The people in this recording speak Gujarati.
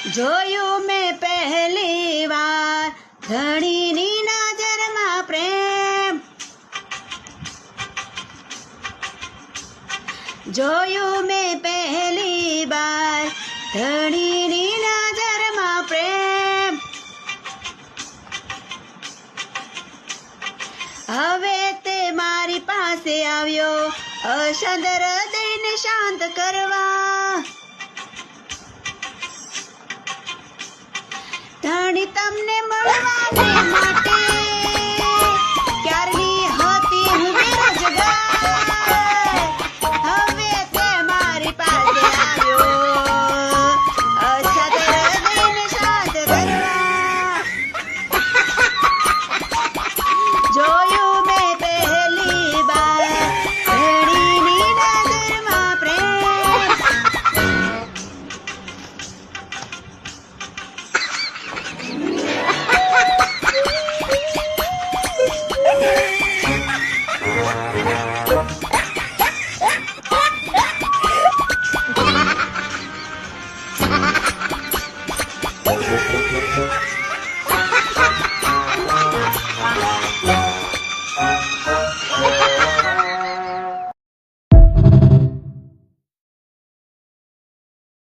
જોયું મેં પહેલી વાર ધણીની નજરમાં પ્રેમ. જોયું મેં પહેલી વાર ધણીની નજરમાં પ્રેમ. હવે તે મારી પાસે આવ્યો અશાંત હૃદયને શાંત કરવા. ધણી તમને મળવાને માટે ક્યારની હતી હું બેરોજગાર. હવે તે મારી પાસે આવ્યો અશાંત હૃદયને શાંત કરવા. જોયું મેં પહેલી વાર ધણીની નજરમાં પ્રેમ.